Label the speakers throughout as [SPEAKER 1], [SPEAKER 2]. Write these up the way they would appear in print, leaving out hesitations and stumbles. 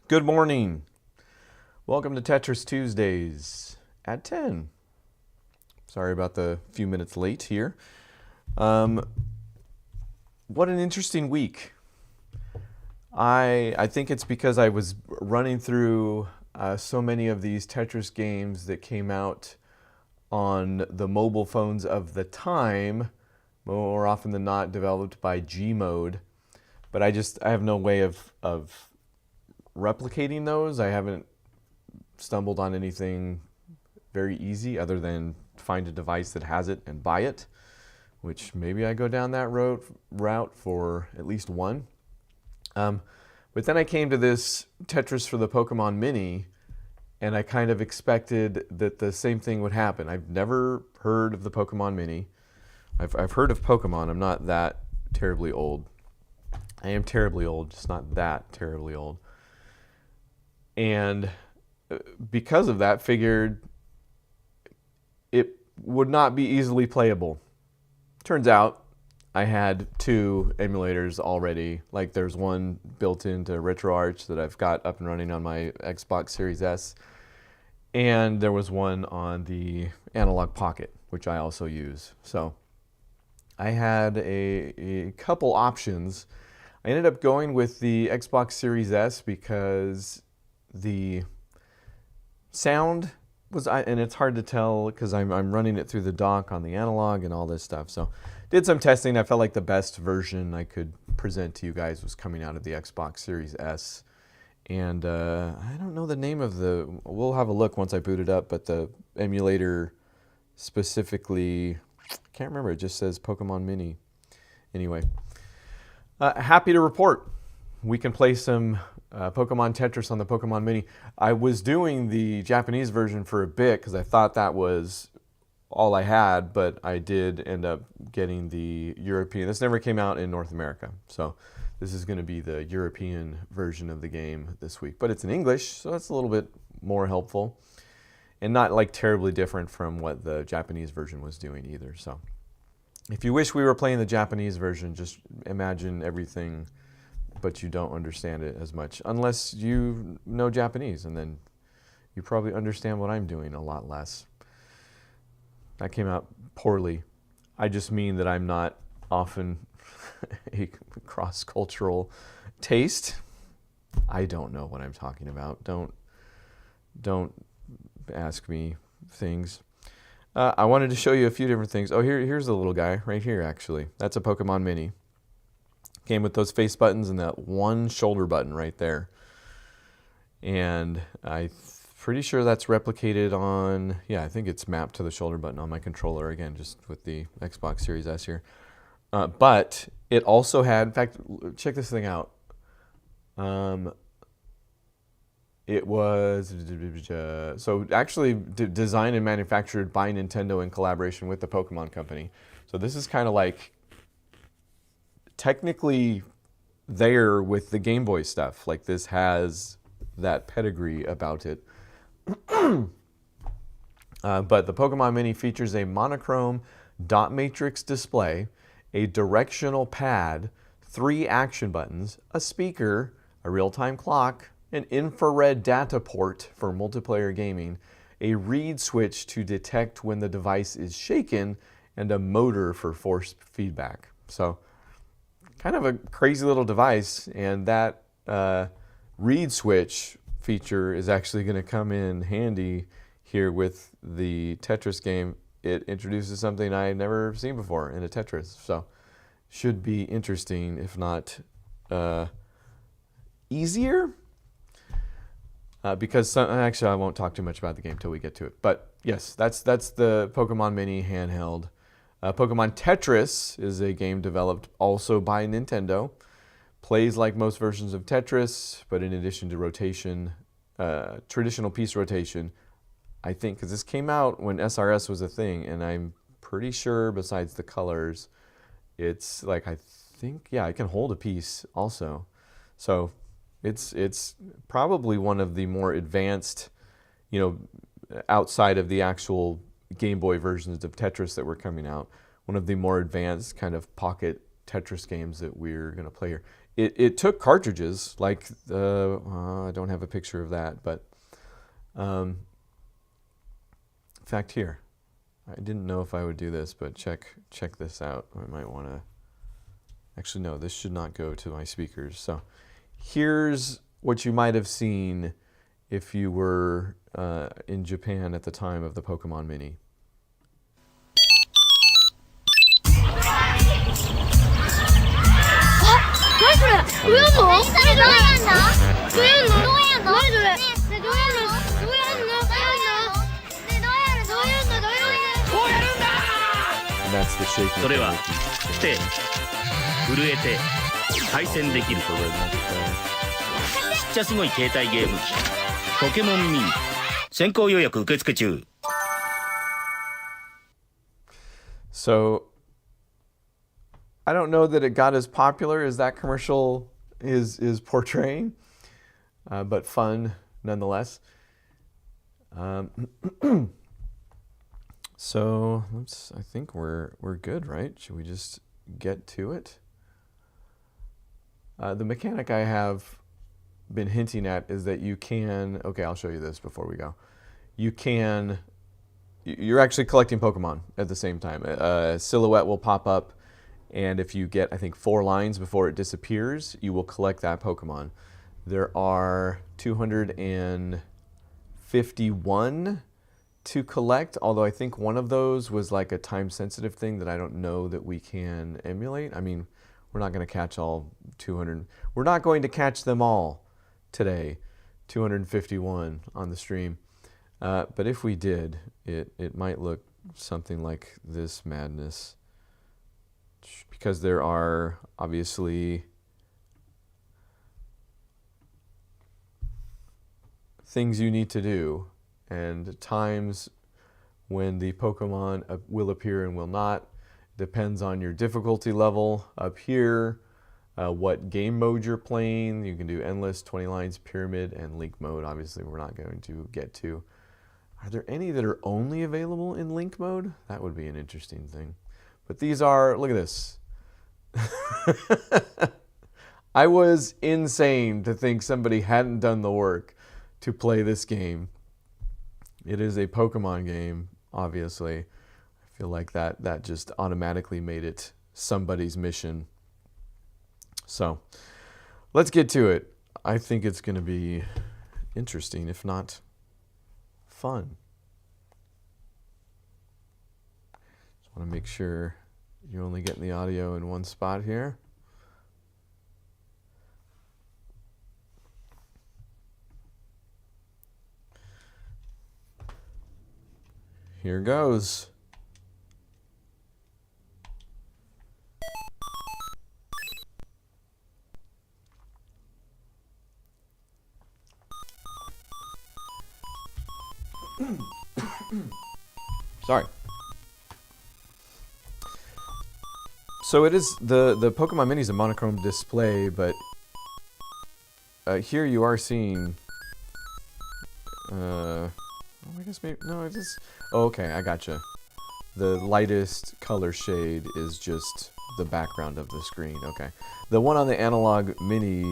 [SPEAKER 1] Good morning. Welcome to Tetris Tuesdays at 10. Sorry about the few minutes late here. What an interesting week. I think it's because I was running through so many of these Tetris games that came out on the mobile phones of the time, more often than not developed by Gmode. But I have no way of replicating those. I haven't stumbled on anything very easy other than find a device that has it and buy it, which maybe I go down that route for at least one. But then I came to this Tetris for the Pokémon Mini, and I kind of expected that the same thing would happen. I've never heard of the Pokémon Mini. I've heard of Pokémon. I'm not that terribly old. I am terribly old, just not that terribly old. And because of that, figured it would not be easily playable. Turns out I had two emulators already. Like there's one built into RetroArch that I've got up and running on my Xbox Series S. And there was one on the Analog Pocket, which I also use. So I had a couple options. I ended up going with the Xbox Series S because the sound was, and it's hard to tell because I'm running it through the dock on the analog and all this stuff. So did some testing. I felt like the best version I could present to you guys was coming out of the Xbox Series S. And I don't know the name of we'll have a look once I boot it up, but the emulator specifically, I can't remember, it just says Pokémon Mini. Anyway, happy to report we can play some Pokemon Tetris on the Pokemon Mini. I was doing the Japanese version for a bit because I thought that was all I had, but I did end up getting the European. This never came out in North America, so this is going to be the European version of the game this week. But it's in English, so that's a little bit more helpful and not like terribly different from what the Japanese version was doing either. So if you wish we were playing the Japanese version, just imagine everything, but you don't understand it as much, unless you know Japanese, and then you probably understand what I'm doing a lot less. That came out poorly. I just mean that I'm not often a cross-cultural taste. I don't know what I'm talking about. Don't ask me things. I wanted to show you a few different things. Oh, here's the little guy right here, actually. That's a Pokemon Mini. Came with those face buttons and that one shoulder button right there. And I'm pretty sure that's replicated on, yeah, I think it's mapped to the shoulder button on my controller, again, just with the Xbox Series S here. But it also had, in fact, check this thing out. It was, so actually designed and manufactured by Nintendo in collaboration with the Pokemon Company. So this is kind of like technically there with the Game Boy stuff. Like this has that pedigree about it. But the Pokemon Mini features a monochrome dot matrix display, a directional pad, 3 action buttons, a speaker, a real-time clock, an infrared data port for multiplayer gaming, a reed switch to detect when the device is shaken, and a motor for force feedback. So kind of a crazy little device, and that reed switch feature is actually going to come in handy here with the Tetris game. It introduces something I've never seen before in a Tetris, so should be interesting, if not easier. Because actually, I won't talk too much about the game till we get to it. But yes, that's the Pokemon Mini handheld. Pokemon Tetris is a game developed also by Nintendo. Plays like most versions of Tetris, but in addition to rotation, traditional piece rotation, I think, because this came out when SRS was a thing, and I'm pretty sure besides the colors, it's like, I think, yeah, it can hold a piece also. So it's probably one of the more advanced, outside of the actual Game Boy versions of Tetris that were coming out, one of the more advanced kind of pocket Tetris games that we're going to play here. It took cartridges, like I don't have a picture of that, but in fact here, I didn't know if I would do this, but check this out. I might want to, actually no, this should not go to my speakers. So here's what you might have seen if you were in Japan at the time of the Pokemon Mini. And that's the shape of the
[SPEAKER 2] 震えて対戦できるちっちゃすごい携帯ゲーム機ポケモンミニ先行予約受付中
[SPEAKER 1] So I don't know that it got as popular as that commercial is portraying, but fun nonetheless. So I think we're good, right? Should we just get to it? The mechanic I have been hinting at is that you can, okay, I'll show you this before we go. You're actually collecting Pokemon at the same time. A silhouette will pop up, and if you get, I think, 4 lines before it disappears, you will collect that Pokemon. There are 251 to collect, although I think one of those was like a time-sensitive thing that I don't know that we can emulate. I mean, we're not going to catch all 200. We're not going to catch them all today, 251 on the stream. But if we did, it might look something like this madness. Because there are obviously things you need to do and times when the Pokemon will appear and will not. Depends on your difficulty level up here, what game mode you're playing. You can do endless, 20 lines, pyramid, and link mode. Obviously, we're not going to get to. Are there any that are only available in link mode? That would be an interesting thing. But these are, look at this. I was insane to think somebody hadn't done the work to play this game. It is a Pokemon game, obviously. I feel like that just automatically made it somebody's mission. So let's get to it. I think it's going to be interesting, if not fun. Just want to make sure you're only getting the audio in one spot here. Here goes. Sorry. So it is the Pokemon Mini is a monochrome display, but here you are seeing. I guess maybe no. It is. Oh, okay, I gotcha. The lightest color shade is just the background of the screen. Okay. The one on the analog Mini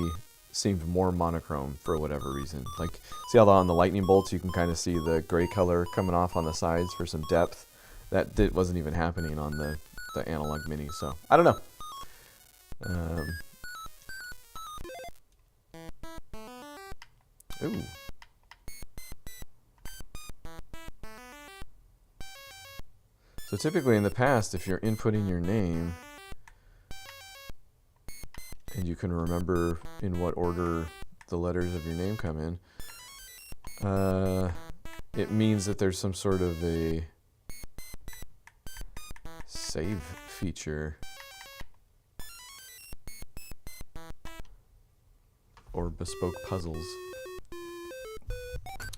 [SPEAKER 1] seemed more monochrome for whatever reason. Like, see how on the lightning bolts you can kind of see the gray color coming off on the sides for some depth? That wasn't even happening on the analog mini, so I don't know. Ooh. So typically in the past, if you're inputting your name, and you can remember in what order the letters of your name come in, it means that there's some sort of a save feature. Or bespoke puzzles.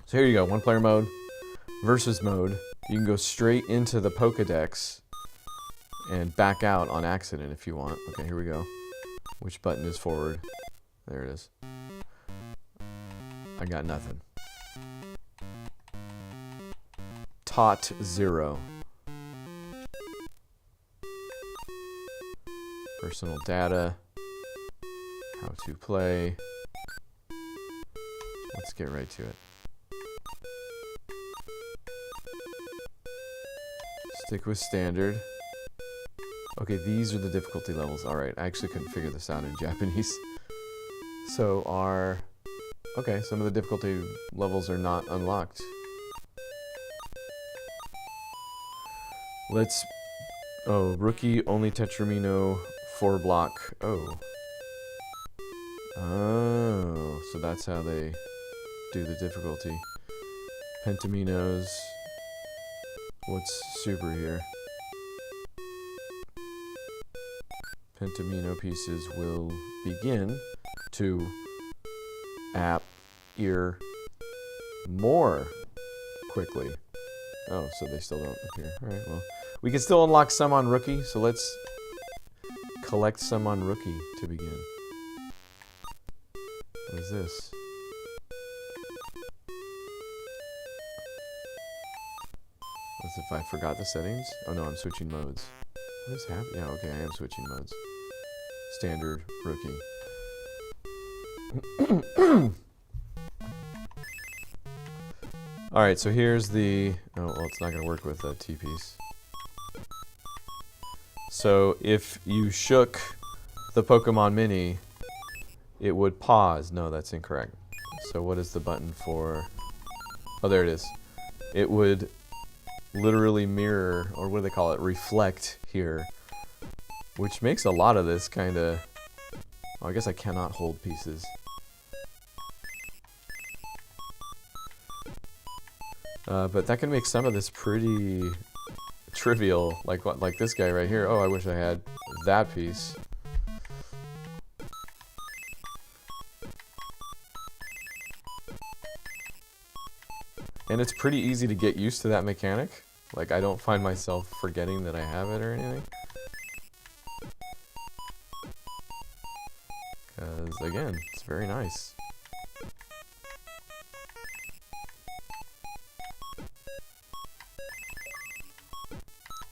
[SPEAKER 1] So here you go, 1-player mode, versus mode. You can go straight into the Pokédex and back out on accident if you want. Okay, here we go. Which button is forward? There it is. I got nothing. Tot 0. Personal data. How to play. Let's get right to it. Stick with standard. Okay, these are the difficulty levels. Alright, I actually couldn't figure this out in Japanese. So okay, some of the difficulty levels are not unlocked. Rookie only Tetramino 4 block. Oh, so that's how they do the difficulty. Pentaminos. What's super here? Pentamino pieces will begin to appear more quickly. Oh, so they still don't appear. Alright, well. We can still unlock some on Rookie, so let's collect some on Rookie to begin. What is this? As if I forgot the settings? Oh no, I'm switching modes. What is happening? Yeah, okay, I am switching modes. Standard, Rookie. Alright, so here's the... Oh, well, it's not going to work with a T-piece. So, if you shook the Pokemon Mini, it would pause. No, that's incorrect. So what is the button for... Oh, there it is. It would literally mirror, or what do they call it? Reflect here. Which makes a lot of this kind of... Oh, I guess I cannot hold pieces. But that can make some of this pretty trivial, like this guy right here. Oh, I wish I had that piece. And it's pretty easy to get used to that mechanic. Like, I don't find myself forgetting that I have it or anything. Because, again, it's very nice.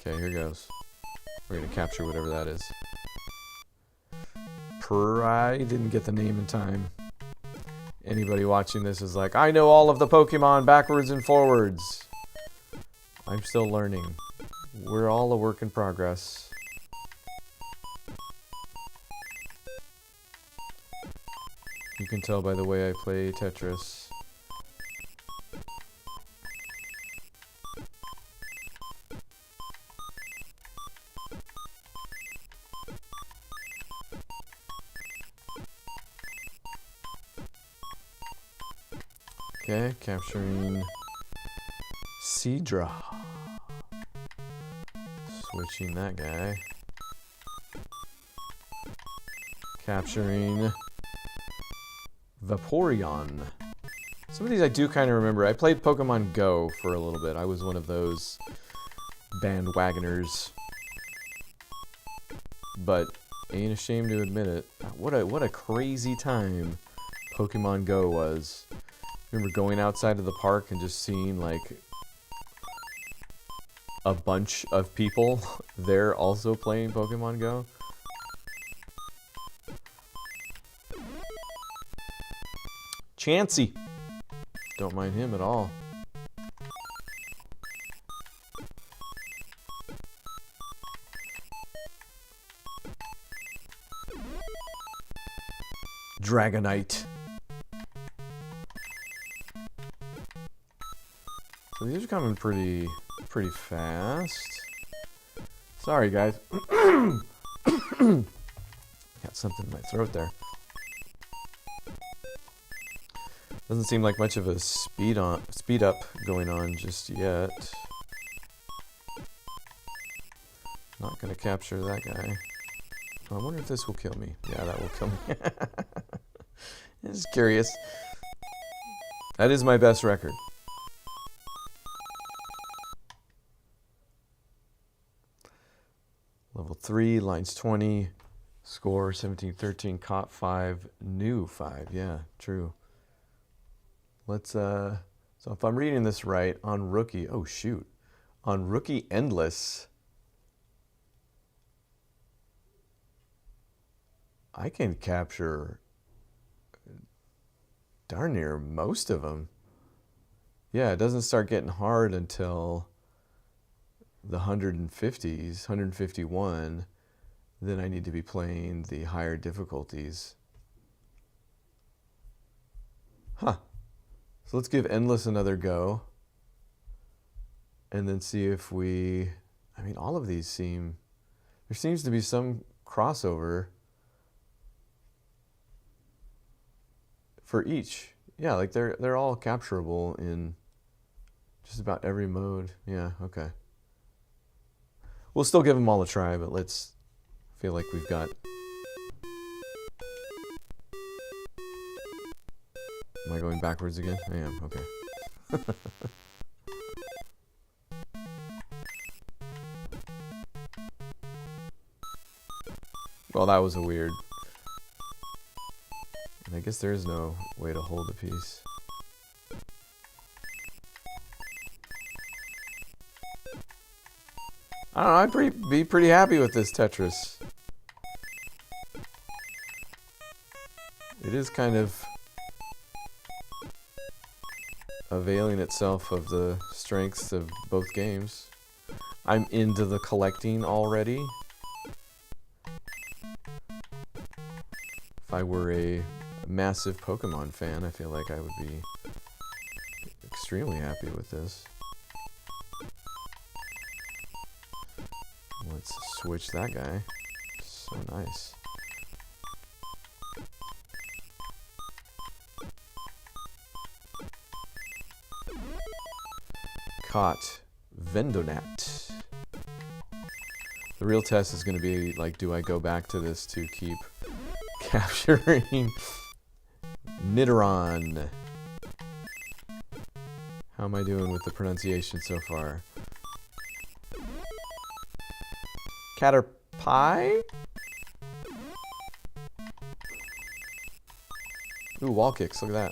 [SPEAKER 1] Okay, here goes. We're going to capture whatever that is. I didn't get the name in time. Anybody watching this is like, I know all of the Pokemon backwards and forwards. I'm still learning. We're all a work in progress. You can tell by the way I play Tetris. Okay, capturing Seadra. Switching that guy. Capturing Vaporeon. Some of these I do kind of remember. I played Pokemon Go for a little bit. I was one of those bandwagoners. But ain't ashamed to admit it. What a crazy time Pokemon Go was. Remember going outside of the park and just seeing like a bunch of people there also playing Pokemon Go. Chansey. Don't mind him at all. Dragonite. So these are coming pretty fast. Sorry, guys. Got something in my throat there. Doesn't seem like much of a speed up going on just yet. Not gonna capture that guy. Oh, I wonder if this will kill me. Yeah, that will kill me. Just curious. That is my best record. Level 3, lines 20, score 1713, caught 5, new 5. Yeah, true. Let's, so if I'm reading this right, on Rookie, oh shoot. On Rookie Endless, I can capture darn near most of them. Yeah, it doesn't start getting hard until the 150s, 151. Then I need to be playing the higher difficulties. Huh. So let's give Endless another go. And then see if we... I mean, all of these seem... There seems to be some crossover for each. Yeah, like they're all capturable in just about every mode. Yeah, okay. We'll still give them all a try, but let's feel like we've got... Am I going backwards again? I am, okay. Well, that was a weird... And I guess there is no way to hold a piece. I don't know, I'd be pretty happy with this Tetris. It is kind of availing itself of the strengths of both games. I'm into the collecting already. If I were a massive Pokemon fan, I feel like I would be extremely happy with this. Let's switch that guy. So nice. Caught Vendonat. The real test is going to be like, do I go back to this to keep capturing Nidoran? How am I doing with the pronunciation so far? Caterpie? Ooh, wall kicks, look at that.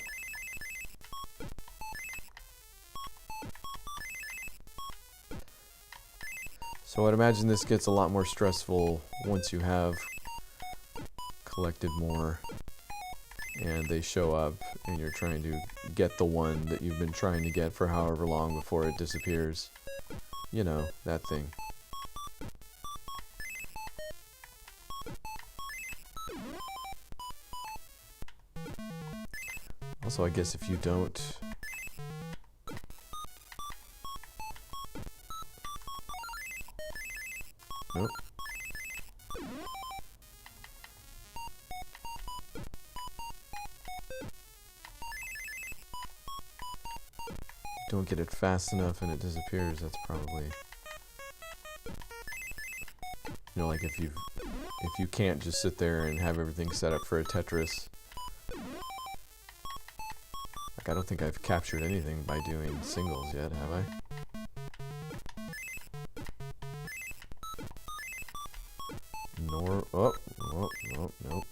[SPEAKER 1] So I'd imagine this gets a lot more stressful once you have collected more and they show up and you're trying to get the one that you've been trying to get for however long before it disappears. You know, that thing. Also, I guess if you don't... Nope. Don't get it fast enough and it disappears, that's probably... You know, like if you can't just sit there and have everything set up for a Tetris. Like, I don't think I've captured anything by doing singles yet, have I? Nor... Oh, oh, oh, nope.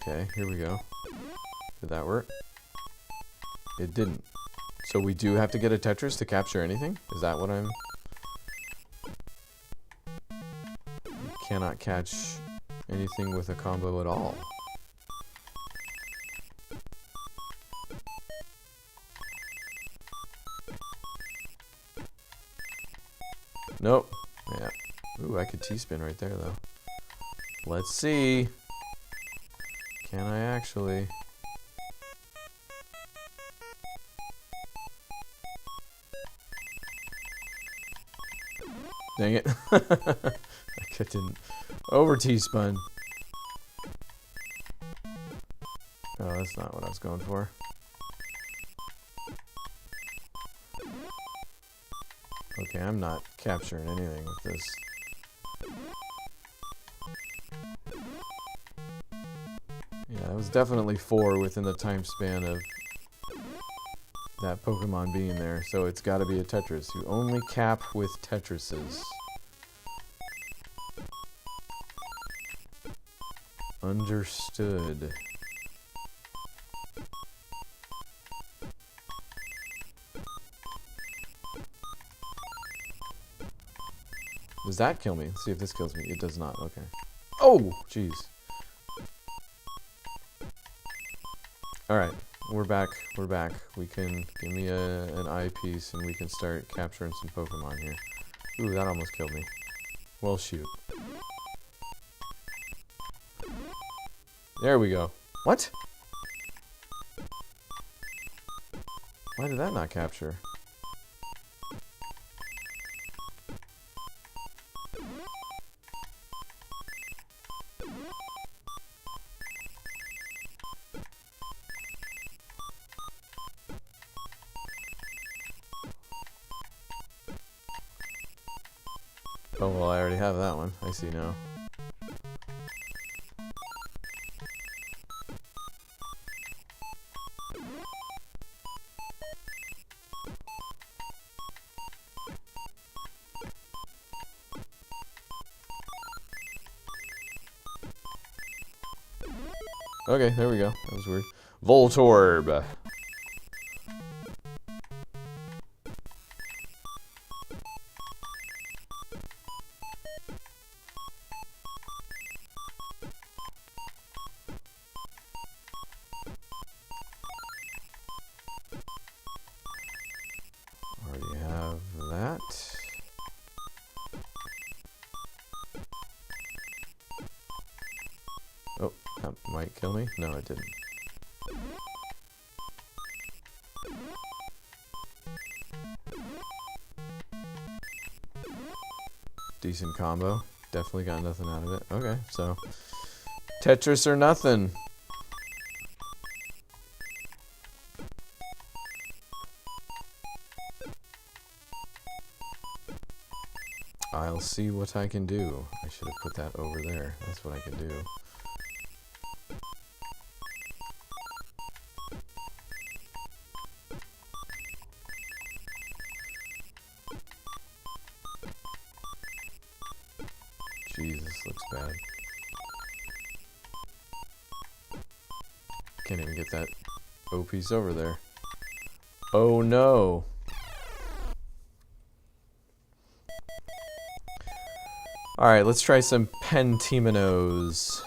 [SPEAKER 1] Okay, here we go. Did that work? It didn't. So we do have to get a Tetris to capture anything? Is that what I'm... You cannot catch anything with a combo at all. Nope. Yeah. Ooh, I could T-spin right there, though. Let's see. Can I actually? Dang it. I didn't. Over T-spun. Oh, that's not what I was going for. Okay, I'm not capturing anything with this. Yeah, that was definitely 4 within the time span of that Pokemon being there, so it's got to be a Tetris. You only cap with Tetrises. Understood. Does that kill me? Let's see if this kills me. It does not. Okay. Oh, jeez. Alright, we're back. We're back. We can give me an eyepiece and we can start capturing some Pokemon here. Ooh, that almost killed me. Well, shoot. There we go. What? Why did that not capture? Oh, well, I already have that one. I see now. Okay, there we go. That was weird. Voltorb. Already have that. Oh, that might kill me. No, it didn't. Decent combo. Definitely got nothing out of it. Okay, so Tetris or nothing. I'll see what I can do. I should have put that over there. That's what I can do. Jesus, looks bad. Can't even get that O piece over there. Oh no! Alright, let's try some Pentiminos.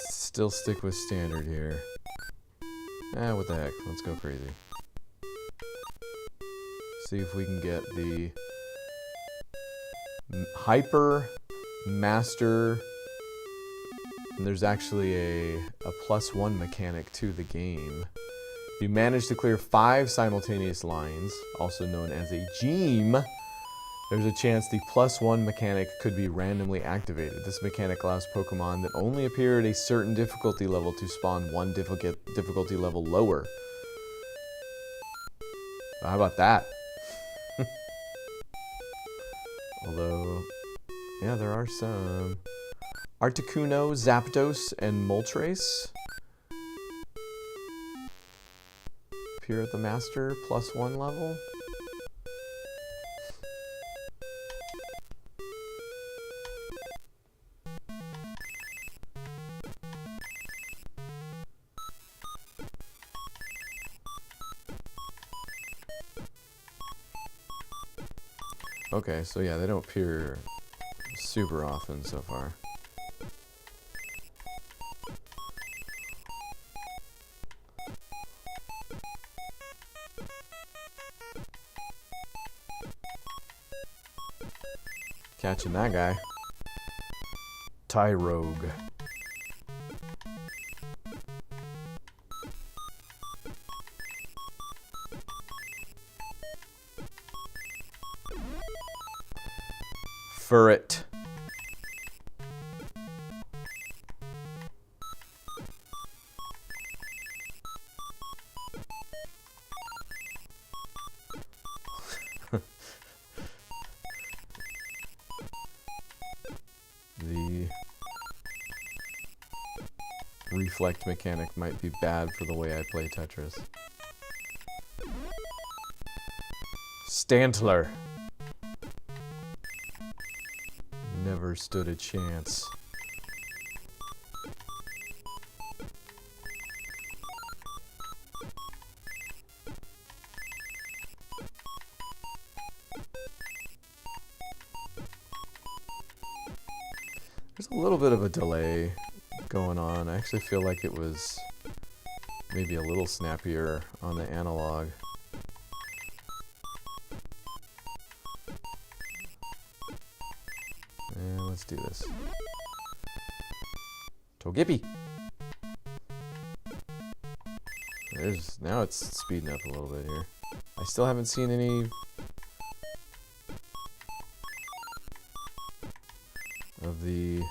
[SPEAKER 1] Still stick with standard here. Ah, what the heck, let's go crazy. See if we can get the Hyper Master. And there's actually a +1 mechanic to the game. If you manage to clear 5 simultaneous lines, also known as a gem, there's a chance the +1 mechanic could be randomly activated. This mechanic allows Pokemon that only appear at a certain difficulty level to spawn one difficulty level lower. So how about that? Although, yeah, there are some. Articuno, Zapdos, and Moltres appear at the Master +1 level. Okay, so yeah, they don't appear super often so far. Catching that guy. Tyrogue. Furret. The reflect mechanic might be bad for the way I play Tetris. Stantler. Never stood a chance. There's a little bit of a delay going on. I actually feel like it was maybe a little snappier on the analog. And let's do this. Togepi! Now it's speeding up a little bit here. I still haven't seen any of the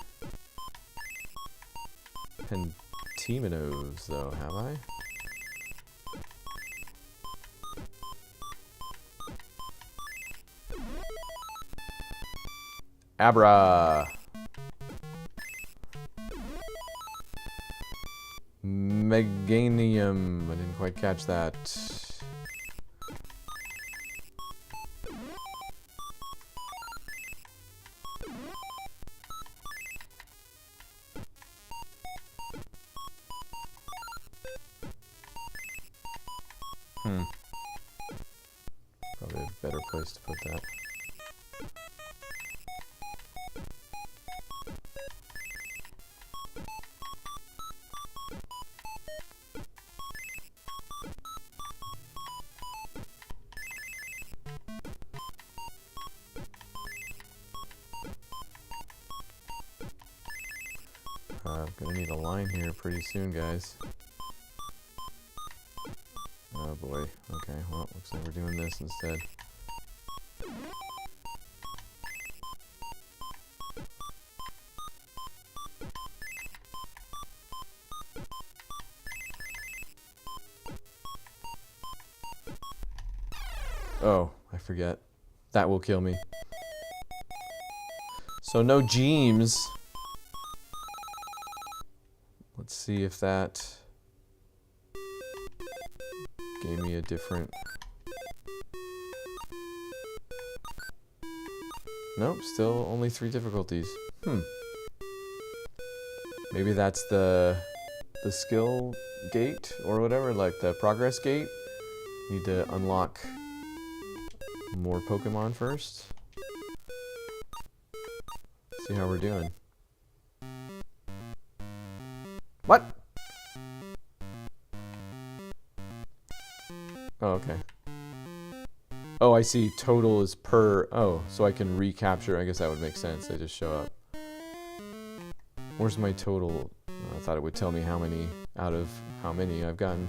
[SPEAKER 1] Pentiminos, though, have I? Abra! Meganium. I didn't quite catch that. Probably a better place to put that. I'm gonna need a line here pretty soon, guys. Oh boy. Okay, well, looks like we're doing this instead. Oh, I forget. That will kill me. So no Jeems. Let's see if that gave me a different... Nope, still only 3 difficulties. Maybe that's the skill gate or whatever, like the progress gate. Need to unlock more Pokemon first. See how we're doing. What? Oh, okay. Oh, I see. Total is per... Oh, so I can recapture. I guess that would make sense. They just show up. Where's my total? I thought it would tell me how many out of how many I've gotten.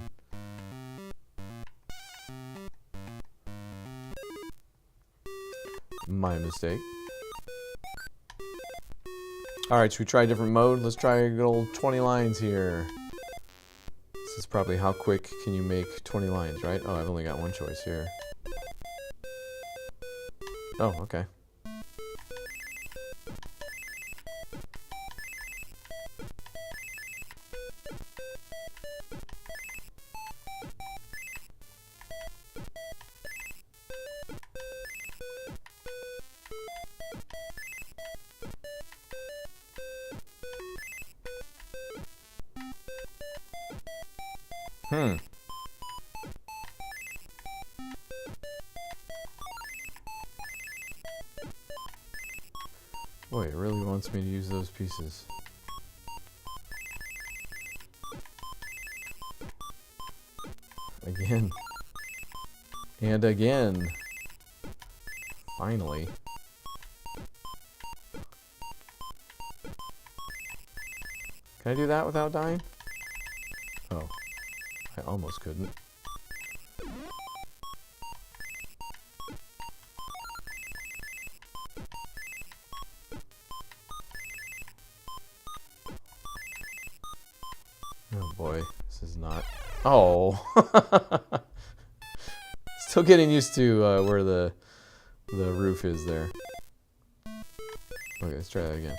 [SPEAKER 1] My mistake. Alright, should we try a different mode? Let's try a good old 20 lines here. This is probably how quick can you make 20 lines, right? Oh, I've only got one choice here. Oh, okay. wants me to use those pieces. Again. And again. Finally. Can I do that without dying? Oh. I almost couldn't. Oh boy, this is not... Oh! Still getting used to where the roof is there. Okay, let's try that again.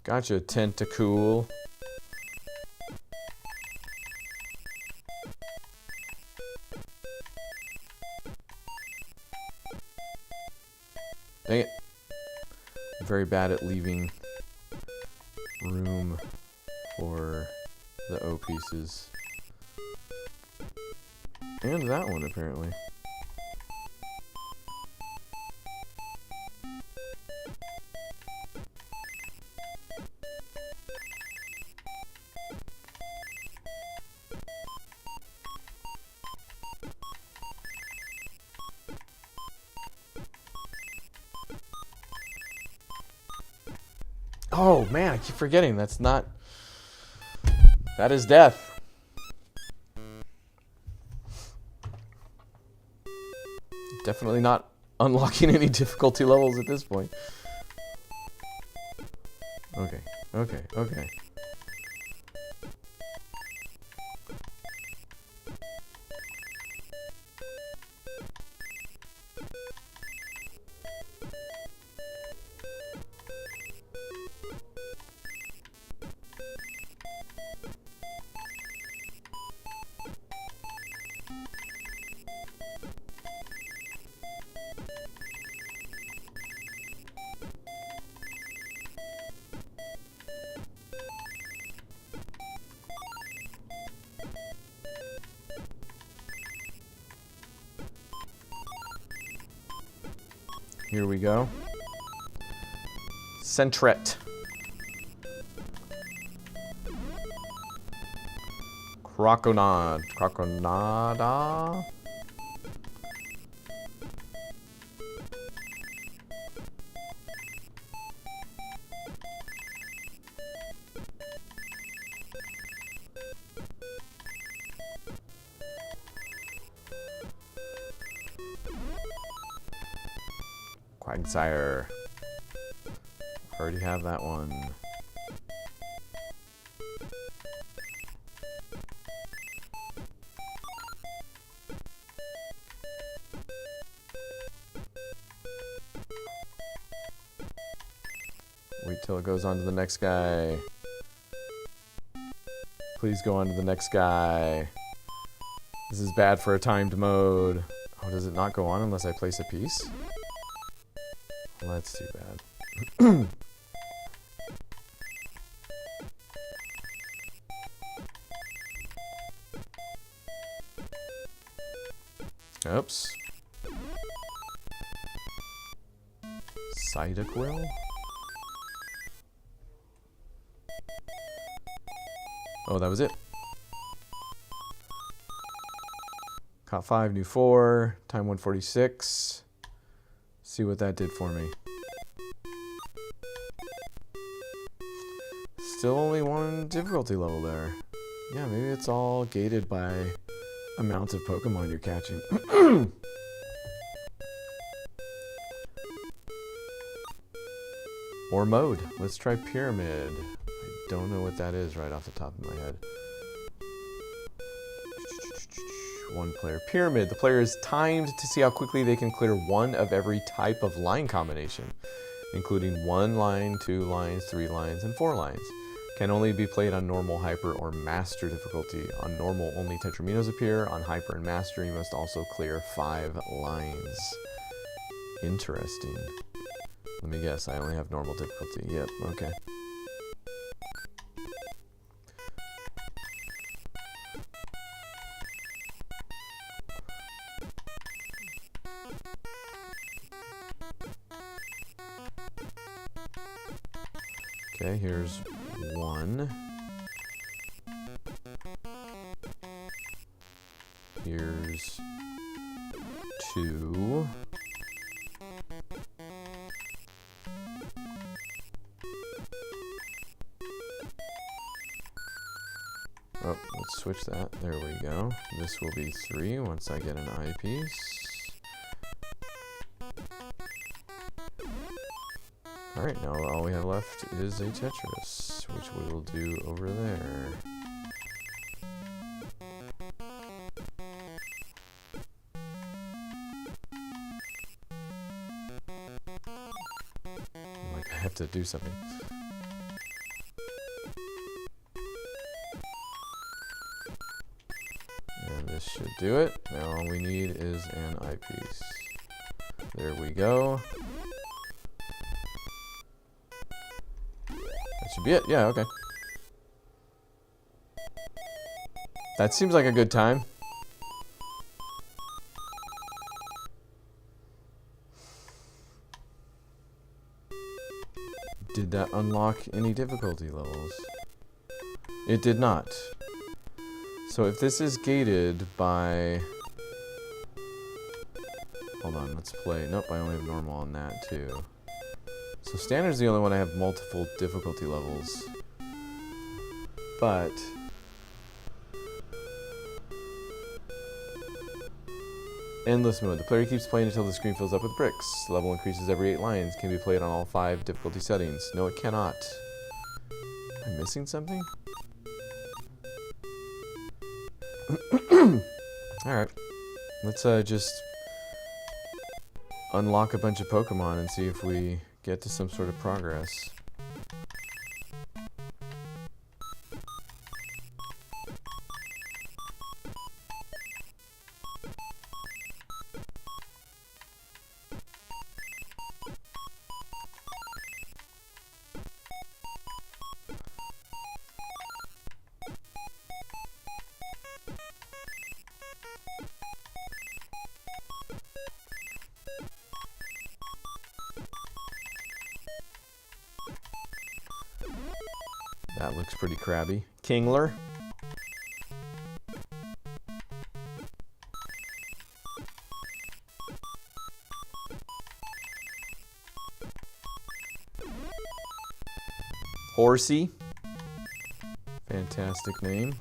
[SPEAKER 1] Gotcha, tentacool. Dang it. I'm very bad at leaving room for the O pieces. And that one, apparently. Oh man, I keep forgetting that's not... That is death. Definitely not unlocking any difficulty levels at this point. Okay, okay, okay. Here we go. Centret. Croconod. Croconada. Quagsire. Already have that one. Wait till it goes on to the next guy. Please go on to the next guy. This is bad for a timed mode. Oh, does it not go on unless I place a piece? Well, that's too bad. Oops. Cyndaquil? Oh, that was it. Caught 5, new 4, time 146. See what that did for me. Still only one difficulty level there. Yeah, maybe it's all gated by amount of Pokemon you're catching. Or mode. Let's try Pyramid. I don't know what that is right off the top of my head. one player. Pyramid. The player is timed to see how quickly they can clear one of every type of line combination, including 1 line, 2 lines, 3 lines, and 4 lines. Can only be played on normal, hyper, or master difficulty. On normal, only tetraminos appear. On hyper and master, you must also clear 5 lines. Interesting. Let me guess, I only have normal difficulty. Yep, okay. Okay, here's 1. Here's 2. Oh, let's switch that. There we go. This will be 3 once I get an eyepiece. Alright, now all we have left is a Tetris, which we will do over there. Like I have to do something. And this should do it. Now all we need is an eyepiece. There we go. That should be it. Yeah, okay. That seems like a good time. Did that unlock any difficulty levels? It did not. So if this is gated by... Hold on, let's play. Nope, I only have normal on that too. So standard's the only one I have multiple difficulty levels. But... Endless mode. The player keeps playing until the screen fills up with bricks. The level increases every 8 lines. Can be played on all 5 difficulty settings. No, it cannot. Am I missing something? Alright. Let's just unlock a bunch of Pokemon and see if we get to some sort of progress. That looks pretty crabby. Kingler. Horsey. Fantastic name.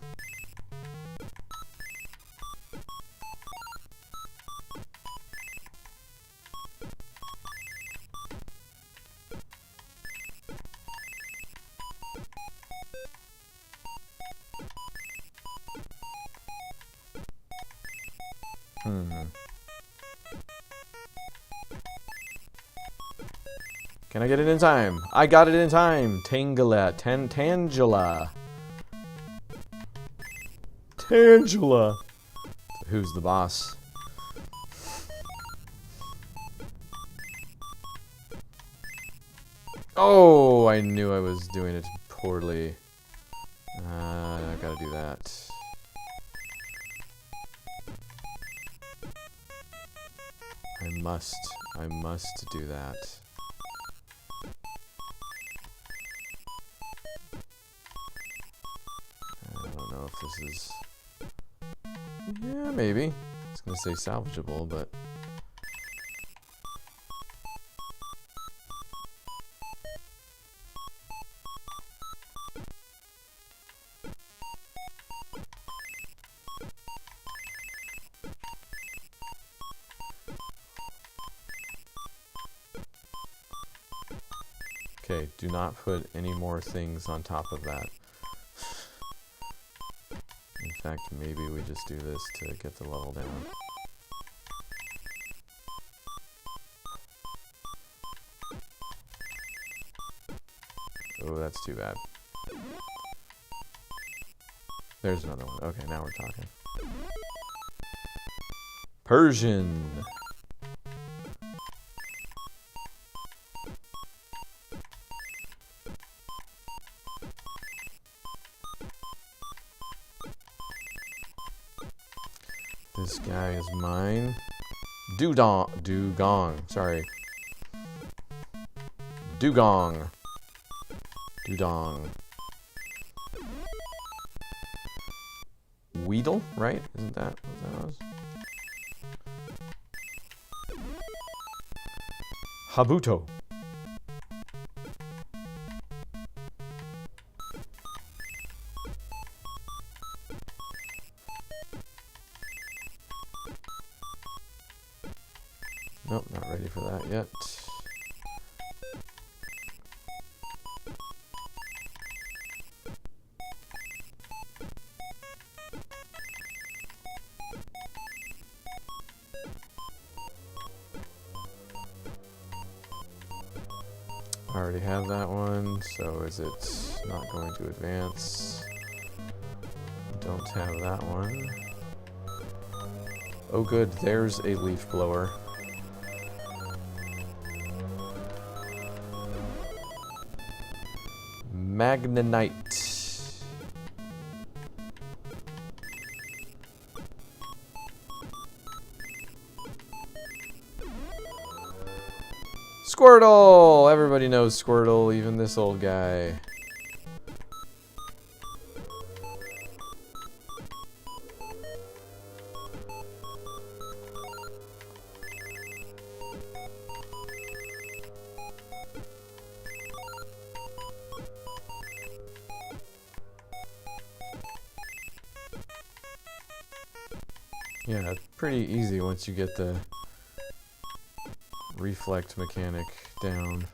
[SPEAKER 1] Can I get it in time? I got it in time! Tangela. Tangela. Tangela. Who's the boss? Oh, I knew I was doing it poorly. I gotta do that. I must do that. I don't know if this is... Yeah, maybe. It's gonna say salvageable, but... Okay, do not put any more things on top of that. In fact, maybe we just do this to get the level down. Oh, that's too bad. There's another one. Okay, now we're talking. Persian. This guy is mine. Dugong. Sorry. Dugong. Weedle, right? Isn't that what that was? Habuto. Nope, not ready for that yet. I already have that one, so is it not going to advance? Don't have that one. Oh good, there's a leaf blower. Magnanite. Squirtle! Everybody knows Squirtle, even this old guy. Yeah, it's pretty easy once you get the reflect mechanic down.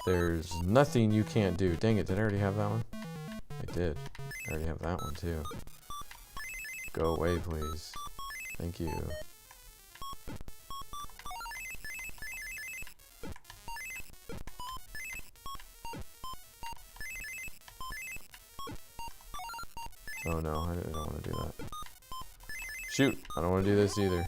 [SPEAKER 1] There's nothing you can't do. Dang it, did I already have that one? I did. I already have that one too. Go away, please. Thank you. Oh no, I don't want to do that. Shoot, I don't want to do this either.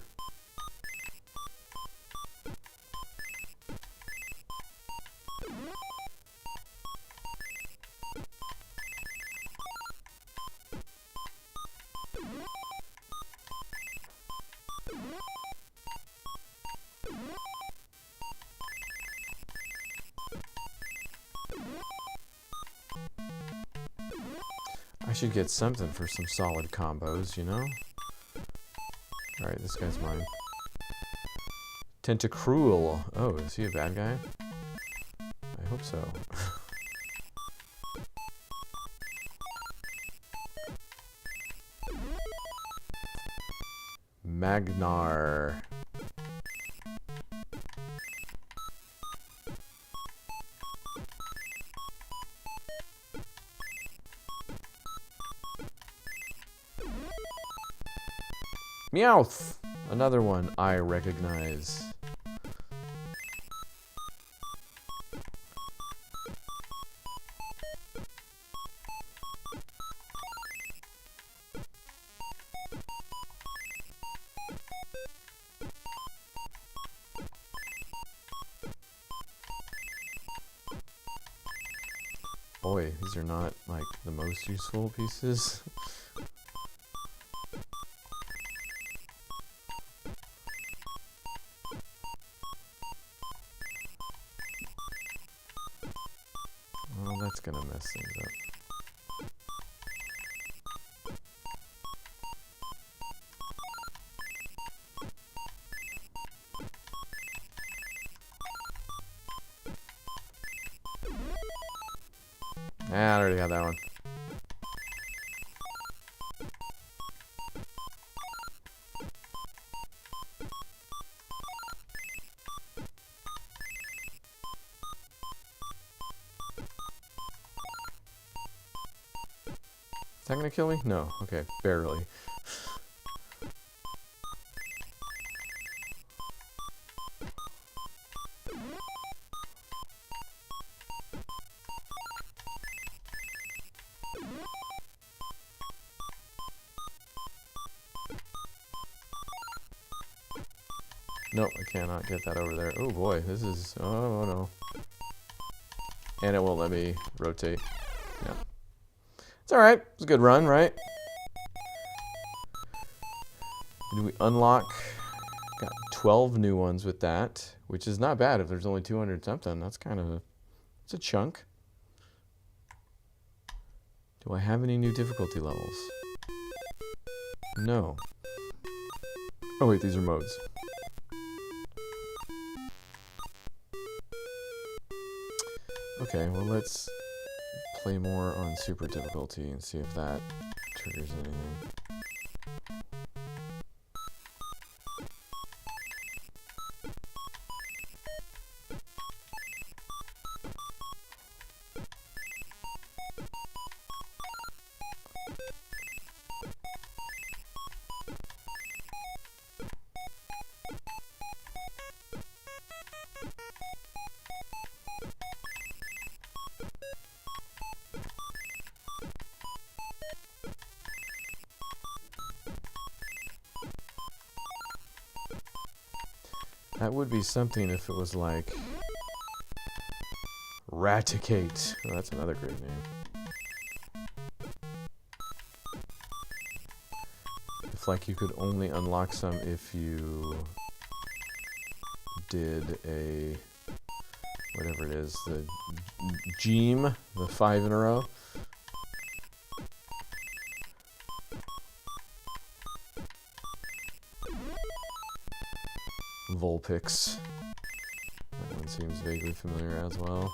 [SPEAKER 1] I should get something for some solid combos, you know? Alright, this guy's mine. Tentacruel. Oh, is he a bad guy? I hope so. Magnar. Meowth! Another one I recognize. Boy, these are not like the most useful pieces. Well, that's gonna mess things up. Ah, I already got that one. Is that gonna kill me? No. Okay, barely. Nope, I cannot get that over there. Oh boy, this is... Oh no. And it won't let me rotate. Yeah. It's alright. It's a good run, right? Did we unlock... Got 12 new ones with that, which is not bad if there's only 200 something. That's kind of a... It's a chunk. Do I have any new difficulty levels? No. Oh wait, these are modes. Okay, well let's play more on super difficulty and see if that triggers anything. That would be something if it was like Raticate. Oh, that's another great name. If like you could only unlock some if you did a whatever it is, the Gem, the 5 in a row. Vulpix. That one seems vaguely familiar as well.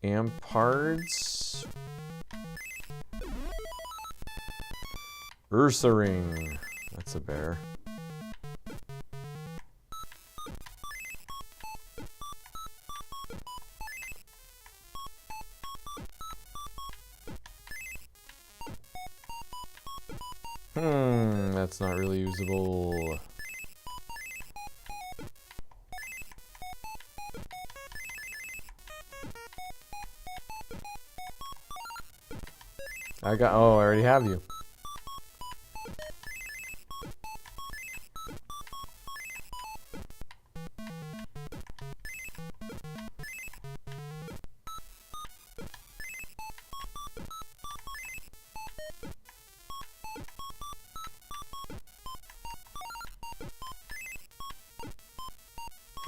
[SPEAKER 1] Ampards. Ursaring. That's a bear. That's not really usable. Oh, I already have you.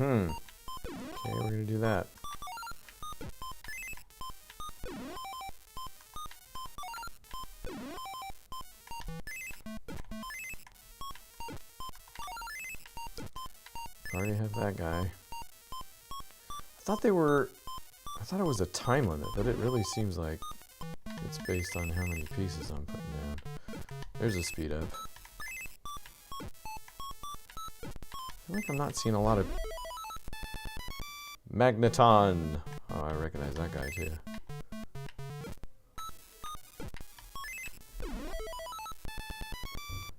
[SPEAKER 1] Okay, we're gonna do that. Already have that guy. I thought it was a time limit, but it really seems like it's based on how many pieces I'm putting down. There's a speed up. I feel like I'm not seeing a lot of Magneton. Oh, I recognize that guy too.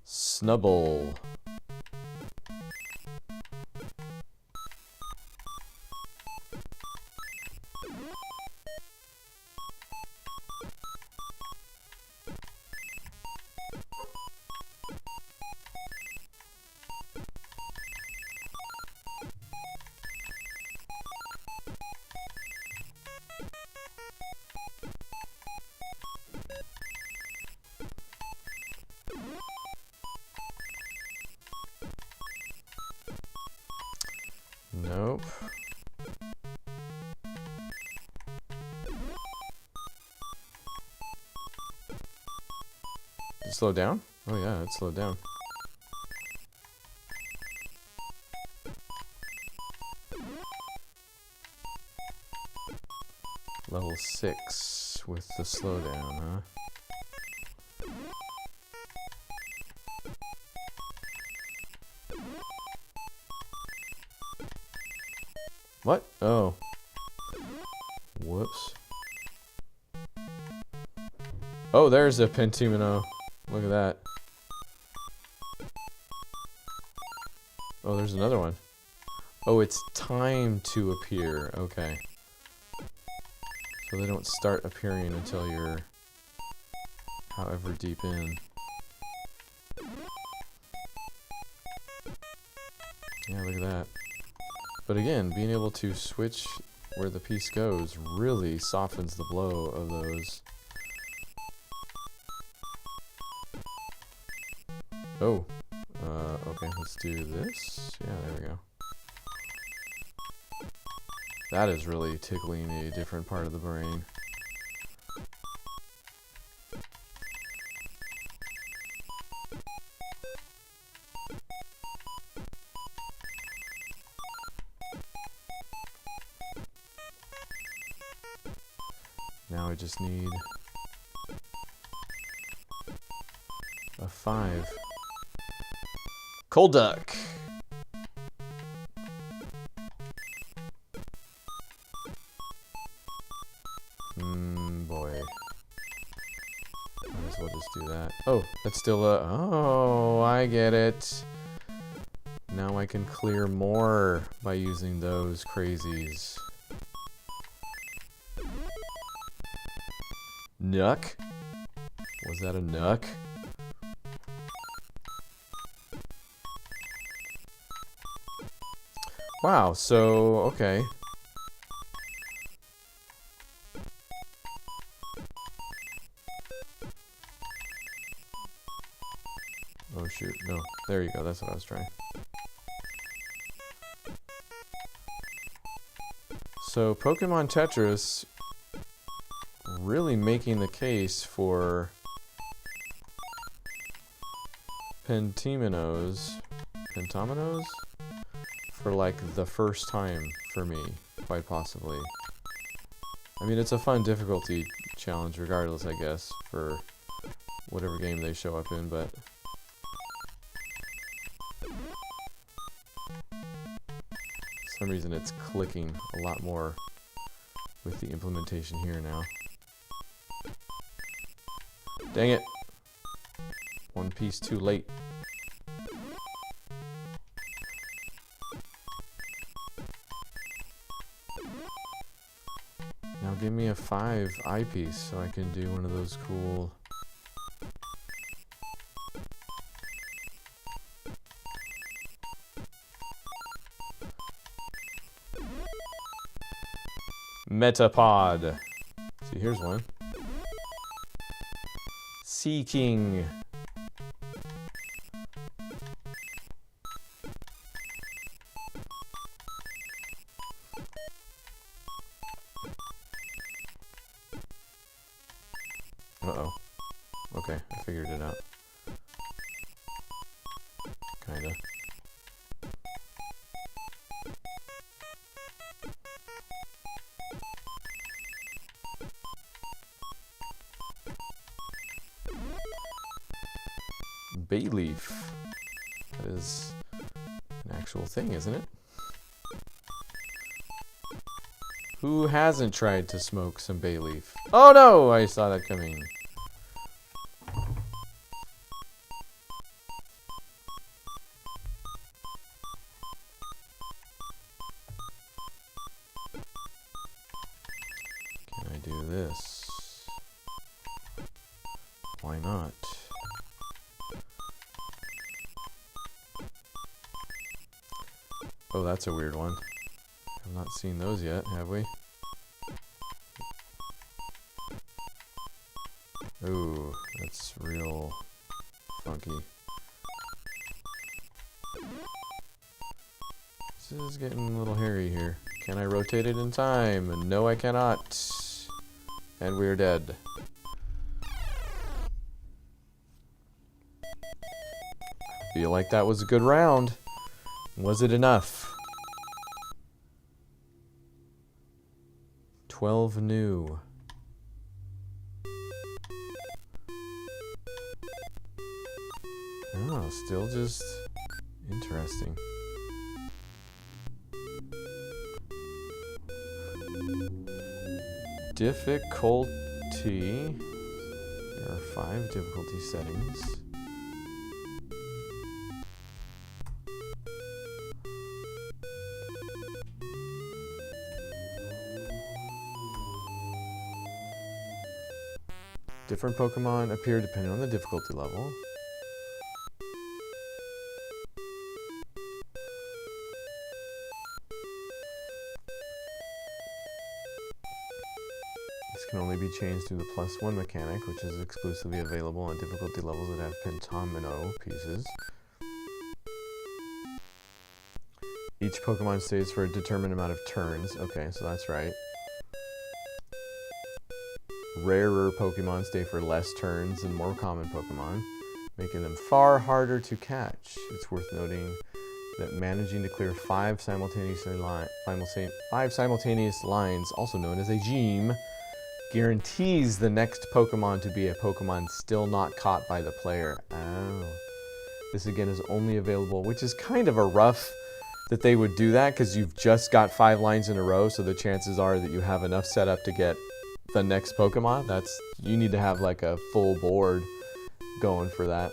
[SPEAKER 1] Snubble. Nope. Did it slow down? Oh yeah, it slowed down. Level 6 with the slowdown, huh? What? Oh. Whoops. Oh, there's a Pentimino. Look at that. Oh, there's another one. Oh, it's time to appear. Okay. So they don't start appearing until you're however deep in. Yeah, look at that. But again, being able to switch where the piece goes really softens the blow of those. Oh. Okay, let's do this. Yeah, there we go. That is really tickling a different part of the brain. Now I just need a 5. Cold duck. Boy. Might as well just do that. Oh, that's still a... Oh, I get it. Now I can clear more by using those crazies. Nuck? Was that a nuck? Wow, so, okay. Oh shoot, no. There you go, that's what I was trying. So, Pokemon Tetris really making the case for Pentiminos for like the first time for me, quite possibly. I mean, it's a fun difficulty challenge regardless, I guess, for whatever game they show up in, but for some reason it's clicking a lot more with the implementation here now. Dang it. One piece too late. Now give me a 5 eyepiece so I can do one of those cool... Metapod. See, here's one. Seeking. Uh-oh. Okay, I figured it out. Kinda. Bay leaf. That is an actual thing, isn't it? Who hasn't tried to smoke some bay leaf? Oh no! I saw that coming. Can I do this? Why not? Oh, that's a weird one. I've not seen those yet, have we? Ooh, that's real funky. This is getting a little hairy here. Can I rotate it in time? No, I cannot. And we're dead. Feel like that was a good round. Was it enough? 12 new. Oh, still just interesting. Difficulty There are 5 difficulty settings. Different Pokemon appear depending on the difficulty level. This can only be changed through the +1 mechanic, which is exclusively available on difficulty levels that have pentomino pieces. Each Pokemon stays for a determined amount of turns. Okay, so that's right. Rarer Pokemon stay for less turns than more common Pokemon, making them far harder to catch. It's worth noting that managing to clear 5 simultaneous lines, also known as a gym, guarantees the next Pokemon to be a Pokemon still not caught by the player. Oh. This again is only available, which is kind of a rough that they would do that because you've just got 5 lines in a row, so the chances are that you have enough set up to get the next Pokemon. You need to have like a full board going for that.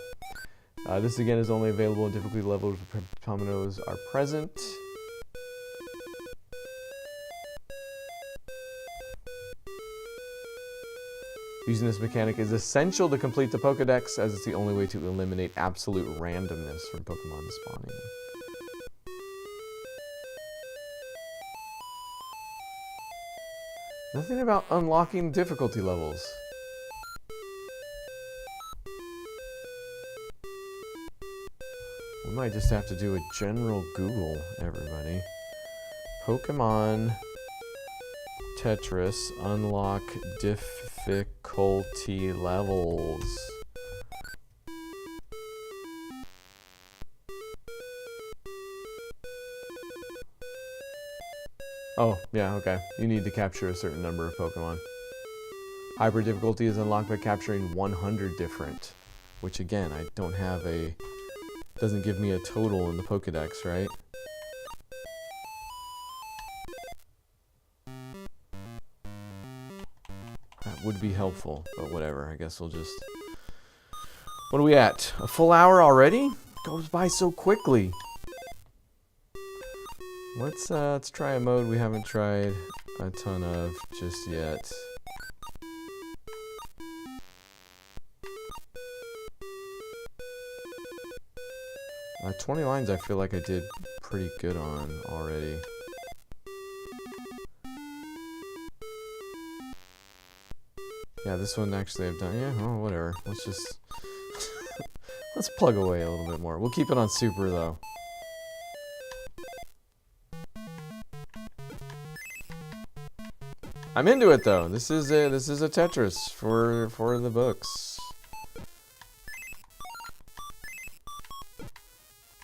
[SPEAKER 1] This again is only available in difficulty levels where Pentominos are present. Using this mechanic is essential to complete the Pokedex, as it's the only way to eliminate absolute randomness from Pokemon spawning. Nothing about unlocking difficulty levels. We might just have to do a general Google, everybody. Pokemon Tetris unlock difficulty levels. Oh, yeah, okay. You need to capture a certain number of Pokemon. Hyper difficulty is unlocked by capturing 100 different, which again, I don't have a... doesn't give me a total in the Pokedex, right? That would be helpful, but whatever. I guess we'll just... What are we at? A full hour already? Goes by so quickly. Let's try a mode we haven't tried a ton of just yet. 20 lines I feel like I did pretty good on already. Yeah, this one actually I've done. Yeah, oh, whatever. Let's just... let's plug away a little bit more. We'll keep it on super, though. I'm into it, though. This is a Tetris for the books.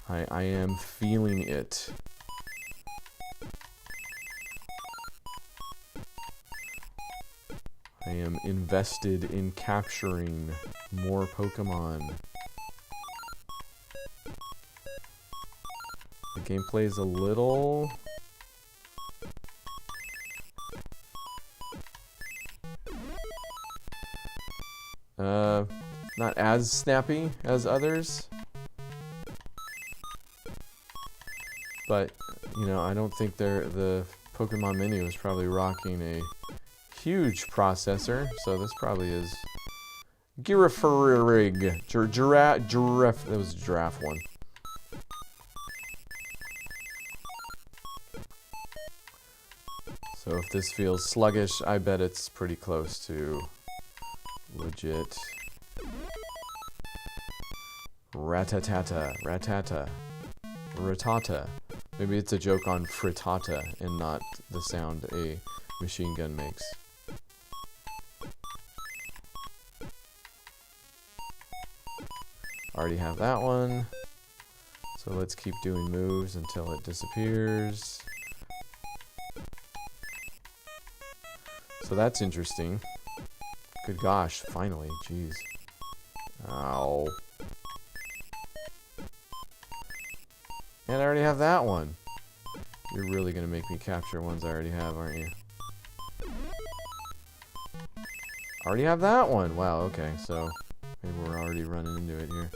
[SPEAKER 1] I am feeling it. I am invested in capturing more Pokemon. The gameplay is a little... not as snappy as others. But, you know, I don't think the Pokemon menu is probably rocking a huge processor, so this probably is Girafarig. Giraffe. That was a giraffe one. So if this feels sluggish, I bet it's pretty close to legit. Ratatata. Ratata. Ratata. Maybe it's a joke on frittata and not the sound a machine gun makes. Already have that one. So let's keep doing moves until it disappears. So that's interesting. Good gosh, finally, jeez. Ow. And I already have that one. You're really gonna make me capture ones I already have, aren't you? Already have that one. Wow, okay, so maybe we're already running into it here.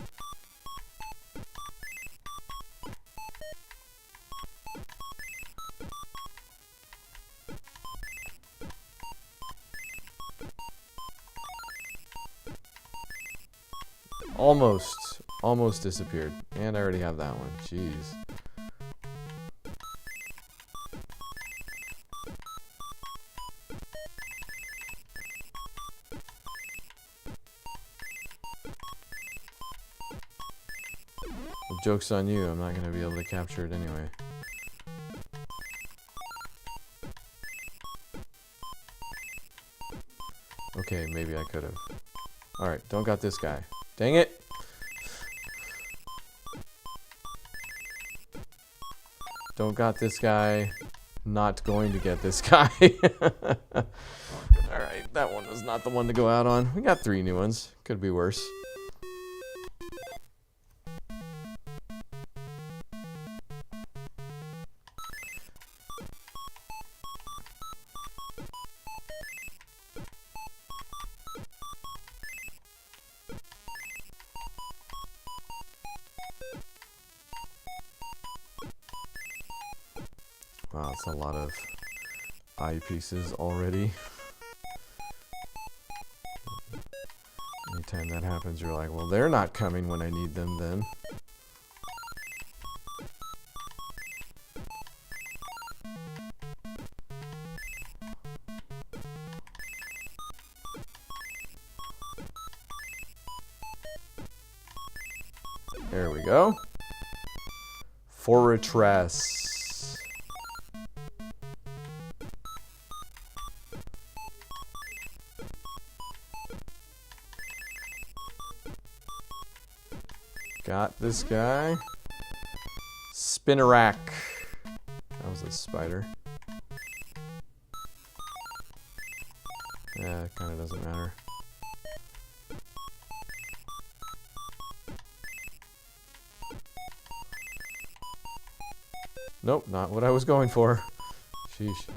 [SPEAKER 1] Almost disappeared. And I already have that one. Jeez. Well, joke's on you. I'm not going to be able to capture it anyway. Okay, maybe I could have. Alright, don't got this guy. Dang it! Don't got this guy. Not going to get this guy. Alright, that one was not the one to go out on. We got 3 new ones. Could be worse. Wow, that's a lot of eye pieces already. Anytime that happens, you're like, well, they're not coming when I need them then. There we go. Fortress. Got this guy. Spinnerack. That was a spider. Yeah, it kind of doesn't matter. Nope, not what I was going for. Sheesh.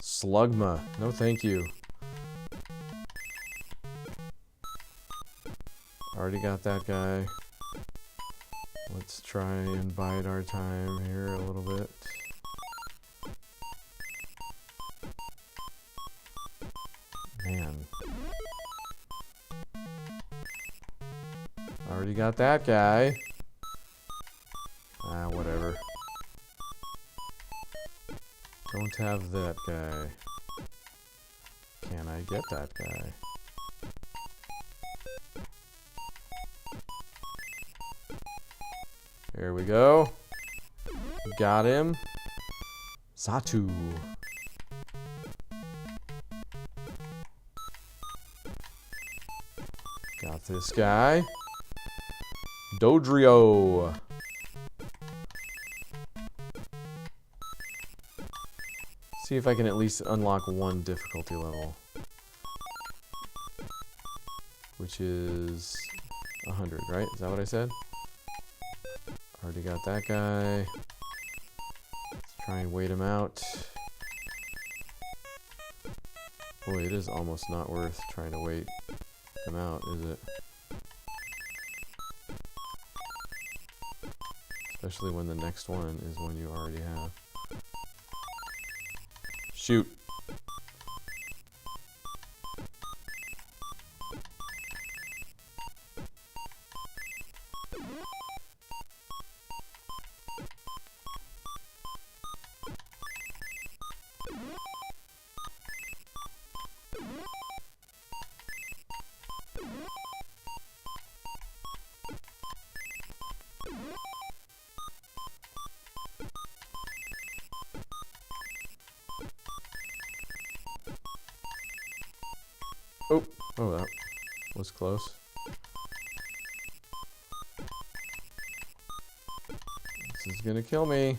[SPEAKER 1] Slugma. No thank you. Already got that guy. Let's try and bide our time here a little bit. Man. Already got that guy. Ah, whatever. Don't have that guy. Can I get that guy? There we go. Got him. Satu. Got this guy. Dodrio. See if I can at least unlock one difficulty level. Which is 100, right? Is that what I said? Already got that guy. Let's try and wait him out. Boy, it is almost not worth trying to wait him out, is it? Especially when the next one is one you already have. Shoot. Oh, that was close. This is gonna kill me.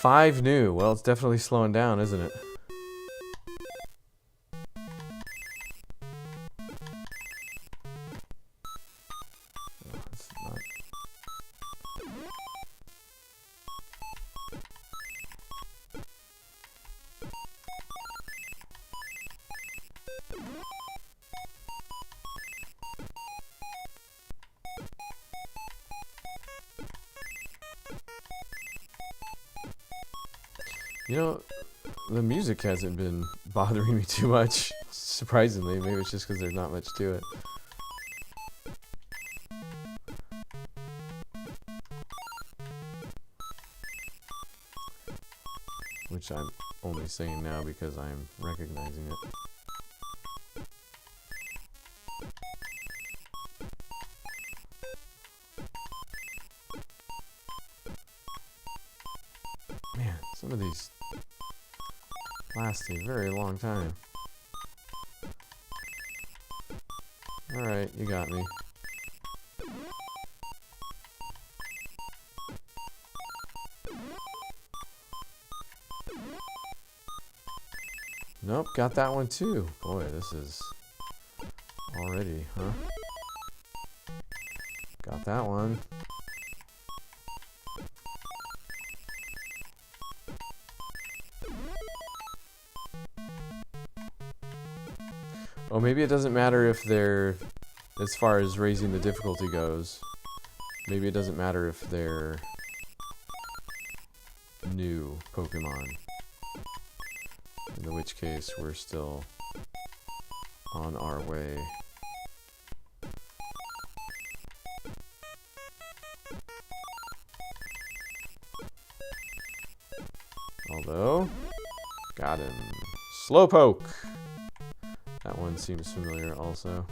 [SPEAKER 1] 5 new. Well, it's definitely slowing down, isn't it? Oh, it's not. You know, the music hasn't been bothering me too much, surprisingly. Maybe it's just because there's not much to it. Which I'm only saying now because I'm recognizing it. Man, some of these last a very long time. Alright, you got me. Nope, got that one too. Boy, this is already, huh? Got that one. Oh, maybe it doesn't matter if they're, as far as raising the difficulty goes, maybe it doesn't matter if they're new Pokemon. In which case, we're still on our way. Although, got him. Slowpoke! That one seems familiar also.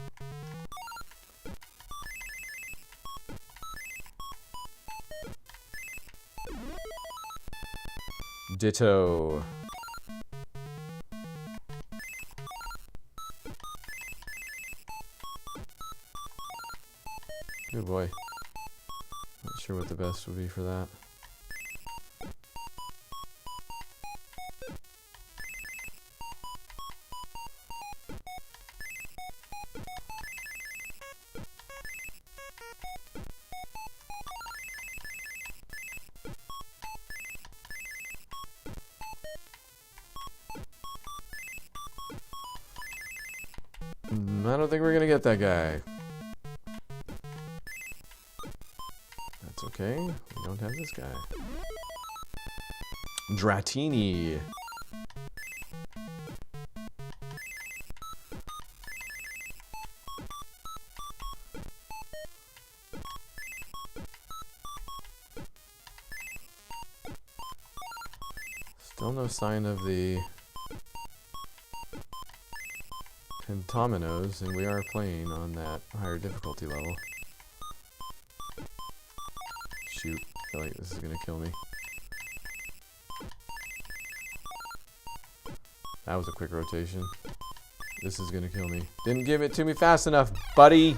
[SPEAKER 1] Ditto. Good boy. Not sure what the best would be for that. I don't think we're gonna get that guy. That's okay. We don't have this guy. Dratini. Still no sign of the Pentominos, and we are playing on that higher difficulty level. Shoot, I feel like this is gonna kill me. That was a quick rotation. This is gonna kill me. Didn't give it to me fast enough, buddy!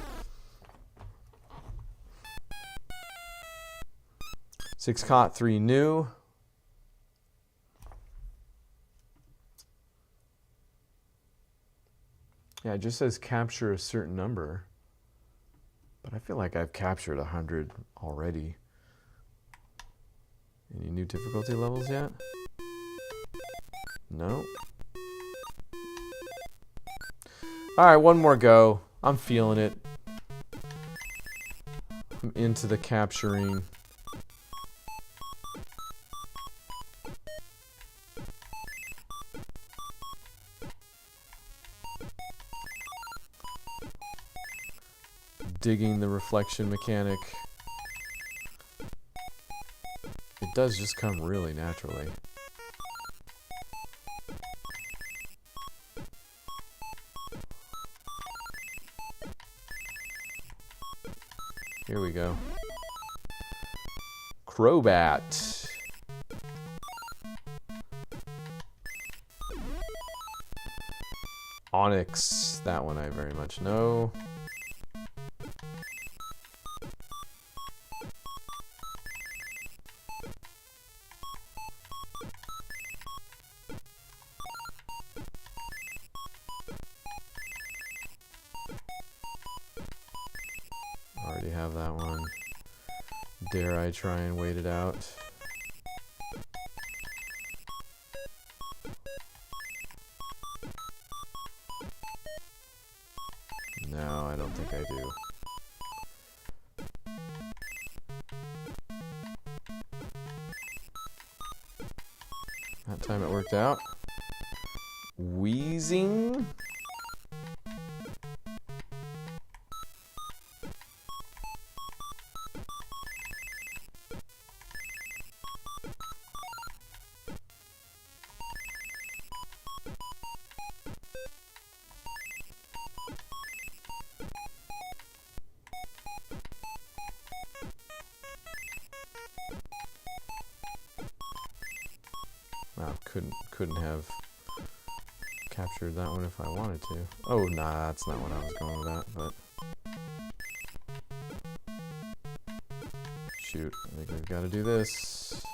[SPEAKER 1] 6 caught, 3 new. Yeah, it just says capture a certain number. But I feel like I've captured 100 already. Any new difficulty levels yet? No. Alright, one more go. I'm feeling it. I'm into the capturing. Digging the reflection mechanic. It does just come really naturally. Here we go. Crobat. Onyx. That one I very much know. already have that one. Dare I try and wait it out? No, I don't think I do. That time it worked out. Wheezing. Wow, couldn't have captured that one if I wanted to. Oh, nah, that's not what I was going with that, but... Shoot, I think we've got to do this.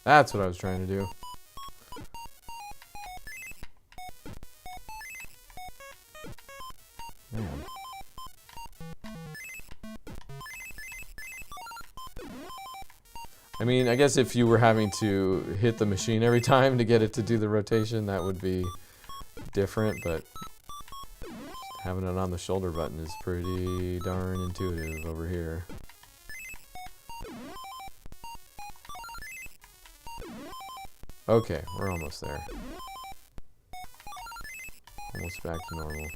[SPEAKER 1] That's what I was trying to do. Man. I mean, I guess if you were having to hit the machine every time to get it to do the rotation, that would be different, but having it on the shoulder button is pretty darn intuitive over here. Okay, we're almost there. Almost back to normal.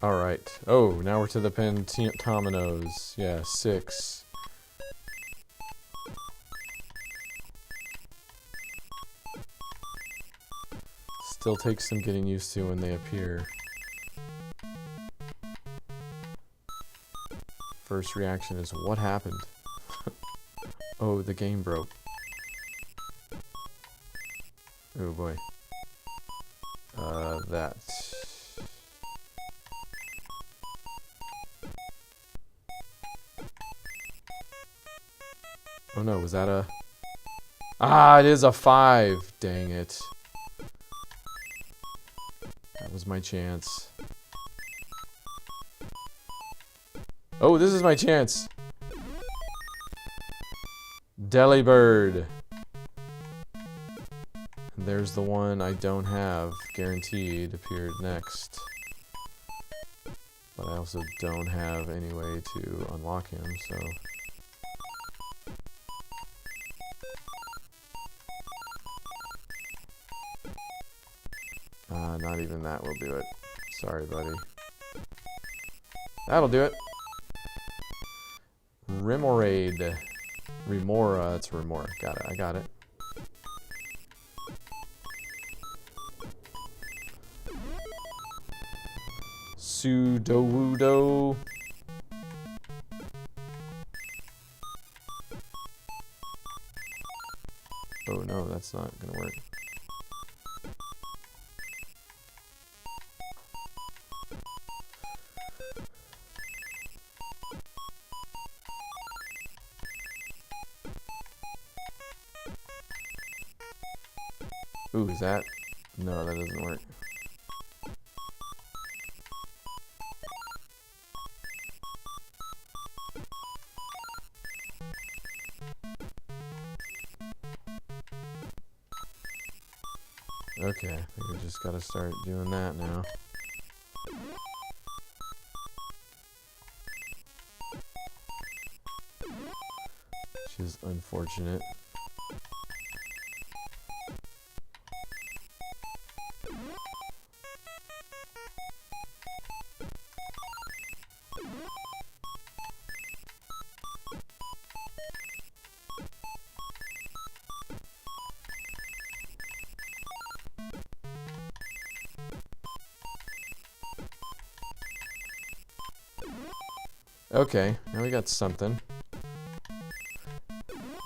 [SPEAKER 1] Alright. Oh, now we're to the pentominoes. Yeah, 6. Still takes some getting used to when they appear. First reaction is, what happened? Oh, the game broke. Oh boy. That. Oh no, was that a... Ah, it is a 5! Dang it. That was my chance. Oh, this is my chance! Delibird. And there's the one I don't have, guaranteed, appeared next. But I also don't have any way to unlock him, so... Not even that will do it. Sorry, buddy. That'll do it. Remoraid. Remora, it's Remora. Got it, I got it. Sudowoodo. Oh no, that's not gonna work. Ooh, is that? No, that doesn't work. Okay, I think we just gotta start doing that now. which is unfortunate. Okay, now we got something.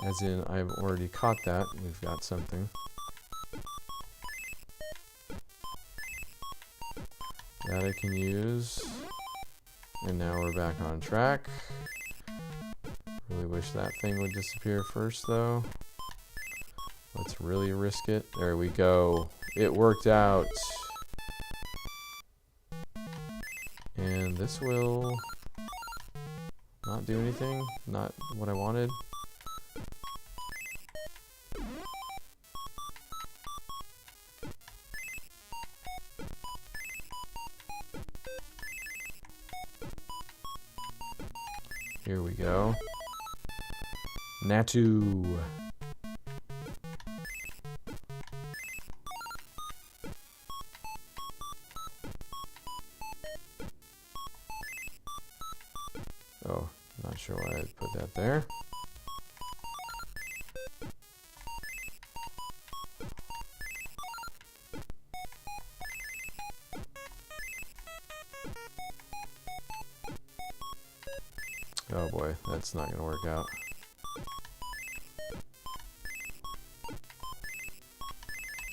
[SPEAKER 1] As in, I've already caught that. We've got something. That I can use. And now we're back on track. Really wish that thing would disappear first, though. Let's really risk it. There we go. It worked out. And this will not do anything. Not what I wanted. Here we go. Natu. Oh, not sure why I put that there. Oh boy, that's not gonna work out.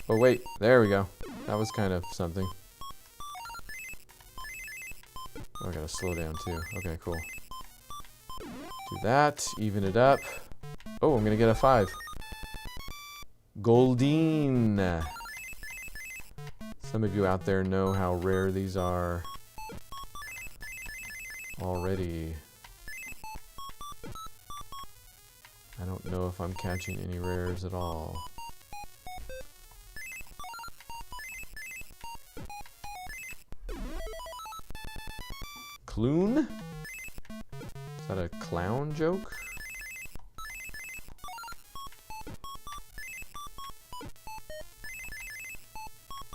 [SPEAKER 1] Oh wait, there we go. That was kind of something. Oh, I gotta slow down too. Okay, cool. Do that, even it up. Oh, I'm gonna get a 5. Goldeen. Some of you out there know how rare these are already. I don't know if I'm catching any rares at all. Clune? Is that a clown joke?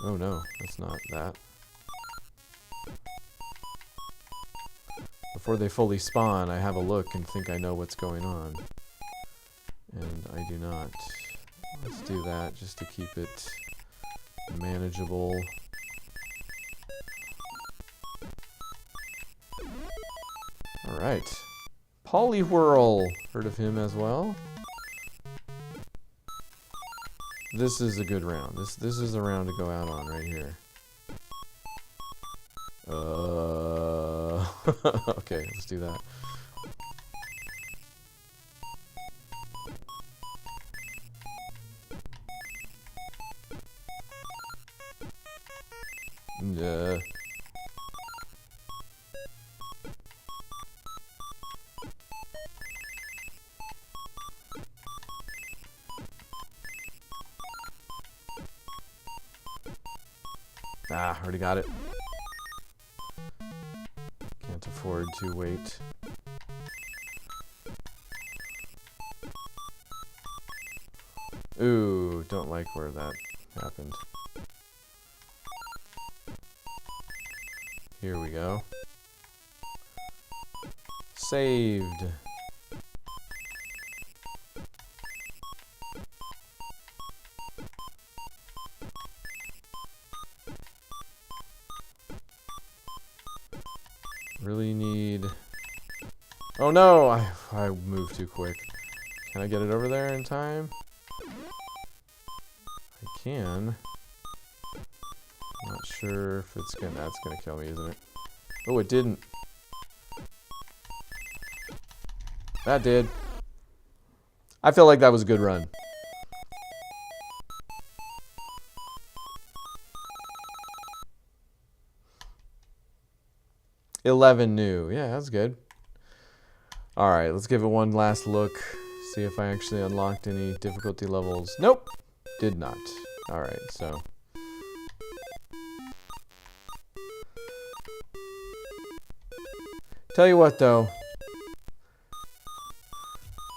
[SPEAKER 1] Oh no, that's not that. Before they fully spawn, I have a look and think I know what's going on. And I do not. Let's do that just to keep it manageable. Alright. Poliwhirl. Heard of him as well? This is a good round. This is a round to go out on right here. Okay, let's do that. Ah, already got it. Can't afford to wait. Ooh, don't like where that happened. Here we go. Saved. Really need... Oh no! I moved too quick. Can I get it over there in time? I can. Not sure if it's gonna... That's gonna kill me, isn't it? Oh, it didn't. That did. I feel like that was a good run. $11 new. Yeah, that's good. Alright, let's give it one last look. See if I actually unlocked any difficulty levels. Nope! Did not. Alright, so... Tell you what, though.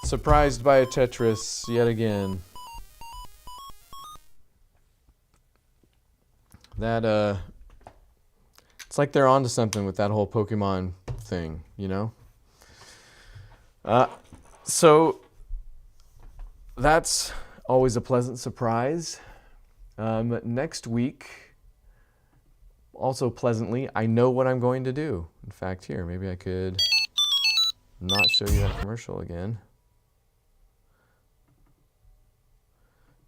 [SPEAKER 1] Surprised by a Tetris yet again. That, it's like they're onto something with that whole Pokemon thing, you know? So, that's always a pleasant surprise. Next week, also pleasantly, I know what I'm going to do. In fact, here, maybe I could not show you that commercial again.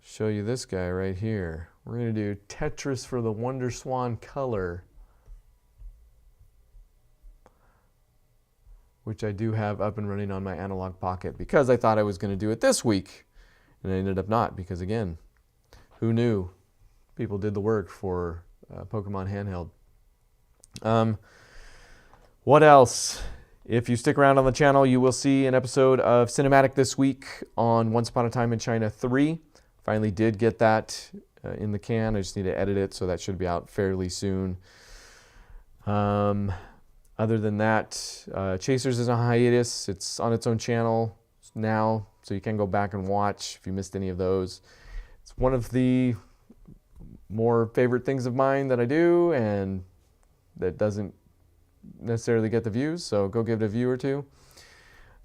[SPEAKER 1] Show you this guy right here. We're going to do Tetris for the Wonder Swan Color, which I do have up and running on my Analog Pocket because I thought I was going to do it this week, and I ended up not because, again, who knew? People did the work for Pokemon Handheld. What else? If you stick around on the channel, you will see an episode of Cinematic this week on Once Upon a Time in China 3. Finally did get that in the can. I just need to edit it, so that should be out fairly soon. Other than that, Chasers is on hiatus. It's on its own channel now, so you can go back and watch if you missed any of those. It's one of the more favorite things of mine that I do, and that doesn't necessarily get the views, so go give it a view or two.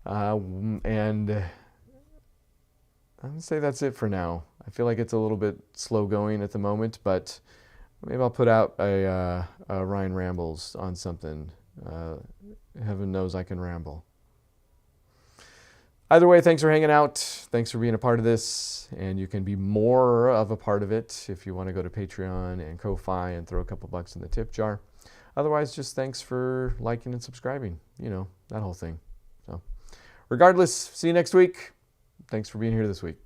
[SPEAKER 1] And I would say that's it for now. I feel like it's a little bit slow going at the moment, but maybe I'll put out a Ryan Rambles on something. Heaven knows I can ramble. Either way, thanks for hanging out. Thanks for being a part of this. And you can be more of a part of it if you want to go to Patreon and Ko-Fi and throw a couple bucks in the tip jar. Otherwise, just thanks for liking and subscribing. You know, that whole thing. So, regardless, see you next week. Thanks for being here this week.